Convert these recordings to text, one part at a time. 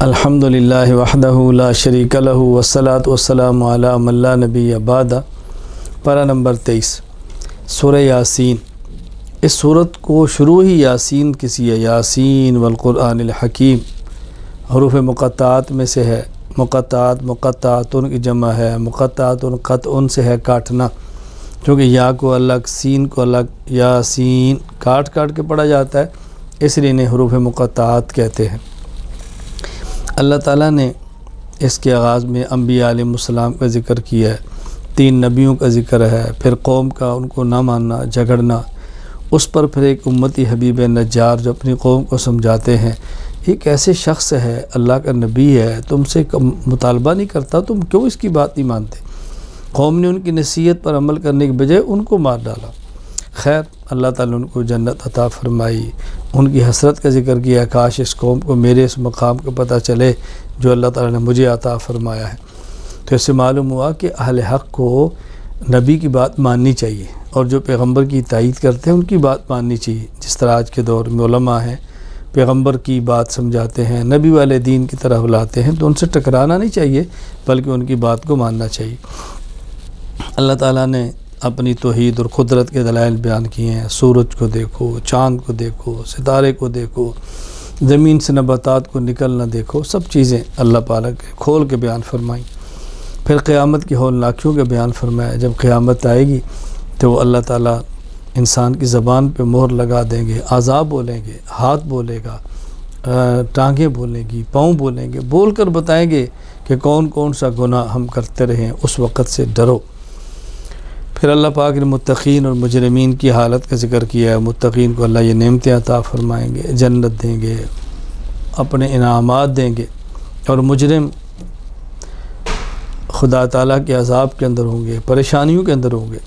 الحمدللہ وحدہ لا شریک لہ والصلاۃ والسلام علی من لا نبی بعد۔ پارہ نمبر 23 سورہ یاسین۔ اس صورت کو شروع ہی یاسین کسی ہے، یاسین والقرآن الحکیم، حروف مقطعات میں سے ہے۔ مقطعاتن کی جمع ہے، مقطعاتن قطع سے ہے کاٹنا، کیونکہ یا کو الگ سین کو الگ، یاسین کاٹ کے پڑھا جاتا ہے، اس لیے انہیں حروف مقطعات کہتے ہیں۔ اللہ تعالیٰ نے اس کے آغاز میں انبیاء علیہ السلام کا ذکر کیا ہے، 3 نبیوں کا ذکر ہے، پھر قوم کا ان کو نہ ماننا، جھگڑنا، اس پر پھر ایک امتی حبیب نجار جو اپنی قوم کو سمجھاتے ہیں ایک ایسے شخص ہے، اللہ کا نبی ہے، تم سے مطالبہ نہیں کرتا، تم کیوں اس کی بات نہیں مانتے؟ قوم نے ان کی نصیحت پر عمل کرنے کے بجائے ان کو مار ڈالا۔ خیر، اللہ تعالیٰ نے ان کو جنت عطا فرمائی، ان کی حسرت کا ذکر کیا، کاش اس قوم کو میرے اس مقام کا پتہ چلے جو اللہ تعالیٰ نے مجھے عطا فرمایا ہے۔ تو اس سے معلوم ہوا کہ اہل حق کو نبی کی بات ماننی چاہیے، اور جو پیغمبر کی تائید کرتے ہیں ان کی بات ماننی چاہیے۔ جس طرح آج کے دور میں علماء ہیں، پیغمبر کی بات سمجھاتے ہیں، نبی والے دین کی طرح بلاتے ہیں، تو ان سے ٹکرانا نہیں چاہیے، بلکہ ان کی بات کو ماننا چاہیے۔ اللہ تعالیٰ نے اپنی توحید اور قدرت کے دلائل بیان کیے ہیں۔ سورج کو دیکھو، چاند کو دیکھو، ستارے کو دیکھو، زمین سے نباتات کو نکلنا دیکھو، سب چیزیں اللہ پاک کے کھول کے بیان فرمائیں۔ پھر قیامت کی ہولناکیوں کا بیان فرمایا۔ جب قیامت آئے گی تو اللہ تعالیٰ انسان کی زبان پہ مہر لگا دیں گے، اعضاء بولیں گے، ہاتھ بولے گا، ٹانگیں بولیں گی، پاؤں بولیں گے، بول کر بتائیں گے کہ کون کون سا گناہ ہم کرتے رہے ہیں، اس وقت سے ڈرو۔ پھر اللہ پاک نے متقین اور مجرمین کی حالت کا ذکر کیا ہے۔ متقین کو اللہ یہ نعمتیں عطا فرمائیں گے، جنت دیں گے، اپنے انعامات دیں گے، اور مجرم خدا تعالیٰ کے عذاب کے اندر ہوں گے، پریشانیوں کے اندر ہوں گے۔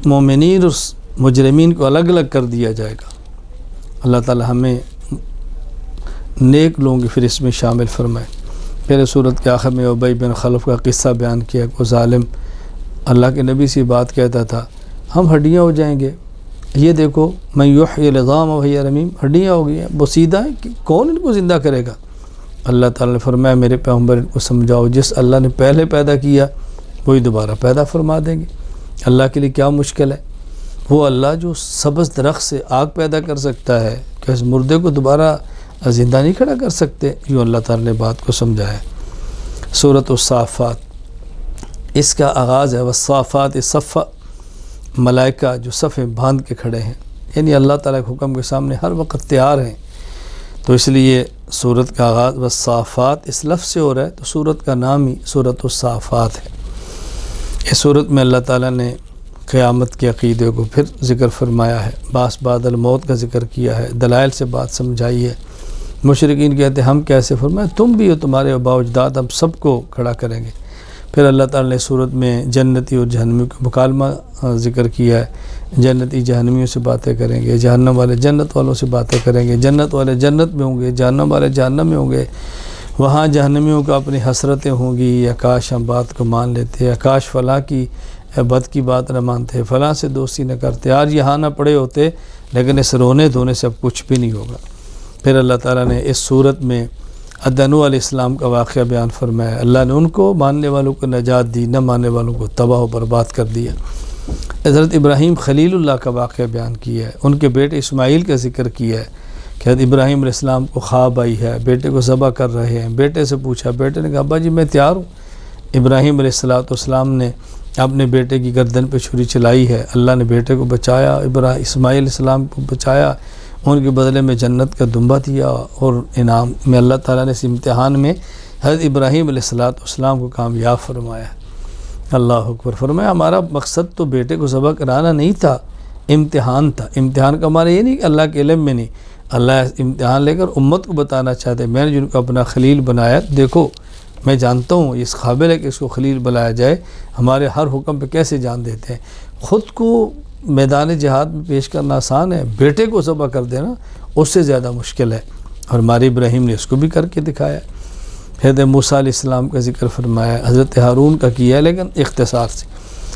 مومنین اور مجرمین کو الگ الگ کر دیا جائے گا۔ اللہ تعالیٰ ہمیں نیک لوگوں کی فہرست میں شامل فرمائے۔ پھر سورت کے آخر میں ابی بن خلف کا قصہ بیان کیا۔ کو ظالم اللہ کے نبی سے بات کہتا تھا، ہم ہڈیاں ہو جائیں گے، یہ دیکھو من یحیی العظام وہی رمیم، ہڈیاں ہو گئی ہیں، بوسیدہ ہیں، کون ان کو زندہ کرے گا؟ اللہ تعالیٰ نے فرمایا میرے پیغمبر ان کو سمجھاؤ، جس اللہ نے پہلے پیدا کیا وہی دوبارہ پیدا فرما دیں گے۔ اللہ کے لیے کیا مشکل ہے؟ وہ اللہ جو سبز درخت سے آگ پیدا کر سکتا ہے، کہ اس مردے کو دوبارہ زندہ نہیں کھڑا کر سکتے؟ یوں اللہ تعالیٰ نے بات کو سمجھایا۔ سورۃ الصافات، اس کا آغاز ہے والصافات صفا، ملائکہ جو صفیں باندھ کے کھڑے ہیں، یعنی اللہ تعالیٰ کے حکم کے سامنے ہر وقت تیار ہیں، تو اس لیے سورت کا آغاز والصافات اس لفظ سے ہو رہا ہے، تو سورت کا نام ہی سورۃ الصافات ہے۔ اس سورت میں اللہ تعالیٰ نے قیامت کے عقیدے کو پھر ذکر فرمایا ہے، بعث بعد الموت کا ذکر کیا ہے، دلائل سے بات سمجھائی ہے۔ مشرکین کہتے ہیں ہم کیسے؟ فرمایا تم بھی ہو، تمہارے آباء و اجداد، ہم سب کو کھڑا کریں گے۔ پھر اللہ تعالیٰ نے صورت میں جنتی اور جہنمیوں کا مکالمہ ذکر کیا ہے۔ جنتی جہنمیوں سے باتیں کریں گے، جہنم والے جنت والوں سے باتیں کریں گے، جنت والے جنت میں ہوں گے، جہنم والے جہنم میں ہوں گے۔ وہاں جہنمیوں کو اپنی حسرتیں ہوں گی، یا کاش ہم بات کو مان لیتے، یا کاش فلاں کی بد کی بات نہ مانتے، فلاں سے دوستی نہ کرتے، آج یہاں نہ پڑے ہوتے، لیکن اس رونے دھونے سے اب کچھ بھی نہیں ہوگا۔ پھر اللہ تعالیٰ نے اس صورت میں نوح علیہ السلام کا واقعہ بیان فرمایا۔ اللہ نے ان کو ماننے والوں کو نجات دی، نہ ماننے والوں کو تباہ و برباد کر دیا۔ حضرت ابراہیم خلیل اللہ کا واقعہ بیان کیا ہے، ان کے بیٹے اسماعیل کا ذکر کیا ہے کہ حضرت ابراہیم علیہ السلام کو خواب آئی ہے، بیٹے کو ذبح کر رہے ہیں، بیٹے سے پوچھا، بیٹے نے کہا ابا جی میں تیار ہوں۔ ابراہیم علیہ السلام نے اپنے بیٹے کی گردن پہ چھری چلائی ہے، اللہ نے بیٹے کو بچایا، اسماعیل علیہ السلام کو بچایا، ان کے بدلے میں جنت کا دمبا دیا، اور انعام میں اللہ تعالیٰ نے اس امتحان میں حضرت ابراہیم علیہ السلام کو کامیاب فرمایا۔ اللہ اکبر۔ فرمایا ہمارا مقصد تو بیٹے کو ذبح کرانا نہیں تھا، امتحان تھا۔ امتحان کا ہمارا یہ نہیں کہ اللہ کے علم میں نہیں، اللہ امتحان لے کر امت کو بتانا چاہتے میں نے جن کو اپنا خلیل بنایا، دیکھو میں جانتا ہوں اس قابل ہے کہ اس کو خلیل بنایا جائے، ہمارے ہر حکم پہ کیسے جان دیتے ہیں۔ خود کو میدان جہاد میں پیش کرنا آسان ہے، بیٹے کو ذبح کر دینا اس سے زیادہ مشکل ہے، اور ہمارے ابراہیم نے اس کو بھی کر کے دکھایا۔ حضرت موسیٰ علیہ السلام کا ذکر فرمایا، حضرت ہارون کا کیا ہے لیکن اختصار سے۔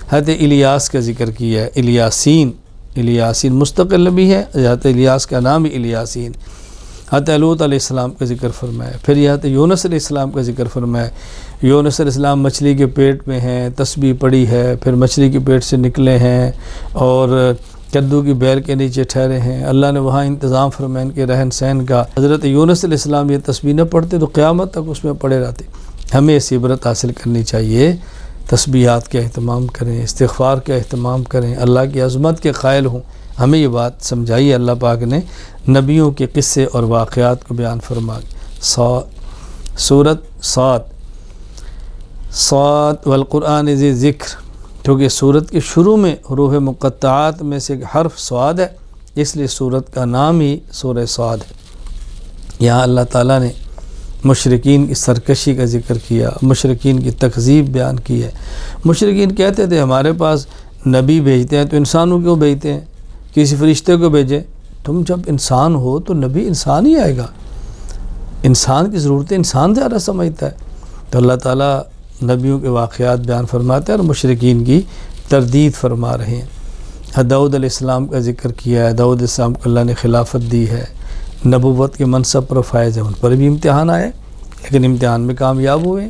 حضرت الیاس کا ذکر کیا ہے، الیاسین مستقل بھی ہے، حضرت الیاس کا نام ہی الیاسین۔ حضرت لوط علیہ السلام کا ذکر فرمایا، پھر حضرت یونس علیہ السلام کا ذکر فرمایا۔ یونس علیہ السلام مچھلی کے پیٹ میں ہیں، تسبیح پڑی ہے، پھر مچھلی کے پیٹ سے نکلے ہیں اور کدو کی بیل کے نیچے ٹھہرے ہیں، اللہ نے وہاں انتظام فرمایا ان کے رہن سہن کا۔ حضرت یونس علیہ السلام یہ تسبیح نہ پڑھتے تو قیامت تک اس میں پڑے رہتے۔ ہمیں اس عبرت حاصل کرنی چاہیے، تسبیحات کا اہتمام کریں، استغفار کا اہتمام کریں، اللہ کی عظمت کے قائل ہوں۔ ہمیں یہ بات سمجھائی اللہ پاک نے نبیوں کے قصے اور واقعات کو بیان فرما۔ سورۃ صاد والقرآن ذی ذکر، کیونکہ سورت کے شروع میں حروف مقطعات میں سے ایک حرف صاد ہے، اس لیے سورت کا نام ہی سورہ صاد ہے۔ یہاں اللہ تعالیٰ نے مشرکین کی سرکشی کا ذکر کیا، مشرکین کی تکذیب بیان کی ہے۔ مشرکین کہتے تھے ہمارے پاس نبی بھیجتے ہیں تو انسانوں کیوں بھیجتے ہیں، کسی فرشتے کو بھیجیں، تم جب انسان ہو تو نبی انسان ہی آئے گا، انسان کی ضرورتیں انسان زیادہ سمجھتا ہے۔ تو اللہ تعالیٰ نبیوں کے واقعات بیان فرماتے ہیں اور مشرکین کی تردید فرما رہے ہیں۔ داؤد علیہ السلام کا ذکر کیا ہے، داؤد علیہ السلام کو اللہ نے خلافت دی ہے، نبوت کے منصب پر فائز ہے، ان پر بھی امتحان آئے لیکن امتحان میں کامیاب ہوئے۔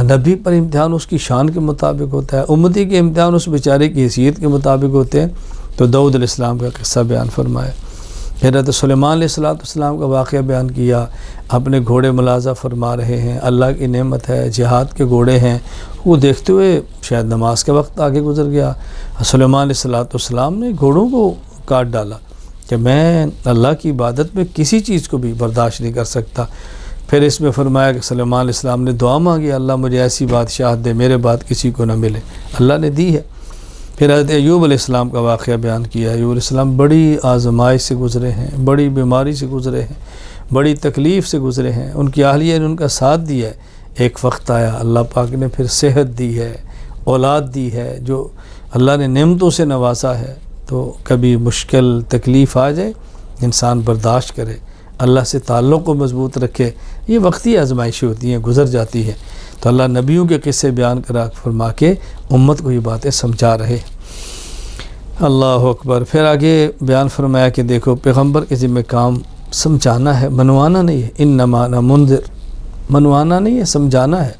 نبی پر امتحان اس کی شان کے مطابق ہوتا ہے، امتی کے امتحان اس بیچارے کی حیثیت کے مطابق ہوتے ہیں۔ تو داؤد علیہ السلام کا قصہ بیان فرمایا۔ حضرت سلیمان علیہ السلام کا واقعہ بیان کیا، اپنے گھوڑے ملاحظہ فرما رہے ہیں، اللہ کی نعمت ہے، جہاد کے گھوڑے ہیں، وہ دیکھتے ہوئے شاید نماز کا وقت آگے گزر گیا، سلیمان علیہ السلام نے گھوڑوں کو کاٹ ڈالا کہ میں اللہ کی عبادت میں کسی چیز کو بھی برداشت نہیں کر سکتا۔ پھر اس میں فرمایا کہ سلیمان علیہ السلام نے دعا مانگی، اللہ مجھے ایسی بادشاہت دے میرے بعد کسی کو نہ ملے، اللہ نے دی ہے۔ پھر حضرت ایوب علیہ السلام کا واقعہ بیان کیا۔ ایوب علیہ السلام بڑی آزمائش سے گزرے ہیں، بڑی بیماری سے گزرے ہیں، بڑی تکلیف سے گزرے ہیں، ان کی اہلیہ نے ان کا ساتھ دیا ہے۔ ایک وقت آیا اللہ پاک نے پھر صحت دی ہے، اولاد دی ہے، جو اللہ نے نعمتوں سے نوازا ہے۔ تو کبھی مشکل تکلیف آ جائے انسان برداشت کرے، اللہ سے تعلق کو مضبوط رکھے، یہ وقتی آزمائشیں ہوتی ہیں، گزر جاتی ہیں۔ تو اللہ نبیوں کے قصے بیان کرا فرما کے امت کو یہ باتیں سمجھا رہے۔ اللہ اکبر۔ پھر آگے بیان فرمایا کہ دیکھو پیغمبر کے ذمہ کام سمجھانا ہے، منوانا نہیں ہے۔ انما انا منذر، منوانا نہیں ہے، سمجھانا ہے۔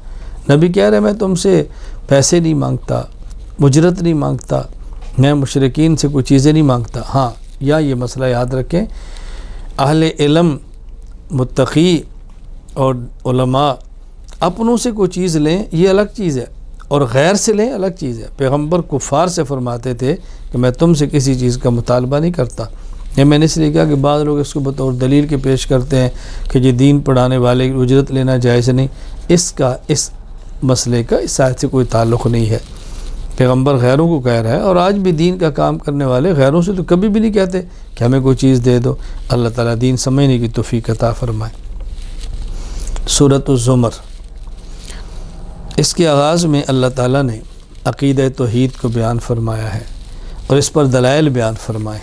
نبی کہہ رہے میں تم سے پیسے نہیں مانگتا، اجرت نہیں مانگتا، میں مشرکین سے کوئی چیزیں نہیں مانگتا۔ ہاں یا یہ مسئلہ یاد رکھیں، اہل علم متقی اور علماء اپنوں سے کوئی چیز لیں یہ الگ چیز ہے، اور غیر سے لیں الگ چیز ہے۔ پیغمبر کفار سے فرماتے تھے کہ میں تم سے کسی چیز کا مطالبہ نہیں کرتا۔ یہ میں نے اس لیے کہا کہ بعض لوگ اس کو بطور دلیل کے پیش کرتے ہیں کہ یہ دین پڑھانے والے کی اجرت لینا جائز نہیں، اس مسئلے کا اس آیت سے کوئی تعلق نہیں ہے۔ پیغمبر غیروں کو کہہ رہا ہے، اور آج بھی دین کا کام کرنے والے غیروں سے تو کبھی بھی نہیں کہتے کہ ہمیں کوئی چیز دے دو۔ اللہ تعالیٰ دین سمجھنے کی توفیق عطا فرمائے۔ سورۃ الزمر، اس کے آغاز میں اللہ تعالیٰ نے عقیدہ توحید کو بیان فرمایا ہے اور اس پر دلائل بیان فرمائے۔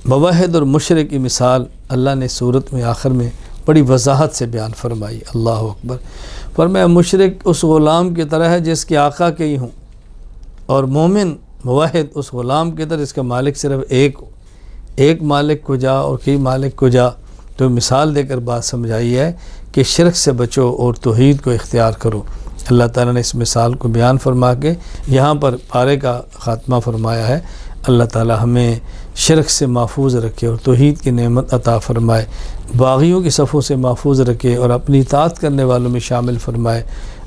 موحد اور مشرک کی مثال اللہ نے سورت میں آخر میں بڑی وضاحت سے بیان فرمائی۔ اللہ اکبر۔ فرمایا مشرک اس غلام کی طرح ہے جس کے آقا کئی ہوں، اور مومن موحد اس غلام کی طرح جس کا مالک صرف ایک ہو۔ ایک مالک کو جا اور کئی مالک کو جا، تو مثال دے کر بات سمجھائی ہے کہ شرک سے بچو اور توحید کو اختیار کرو۔ اللہ تعالیٰ نے اس مثال کو بیان فرما کے یہاں پر پارے کا خاتمہ فرمایا ہے۔ اللہ تعالیٰ ہمیں شرک سے محفوظ رکھے اور توحید کی نعمت عطا فرمائے، باغیوں کی صفوں سے محفوظ رکھے اور اپنی اطاعت کرنے والوں میں شامل فرمائے۔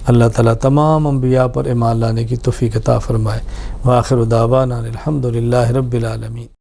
اللہ تعالیٰ تمام انبیاء پر ایمان لانے کی توفیق عطا فرمائے۔ وآخر دعوانا الحمد للہ رب العالمین۔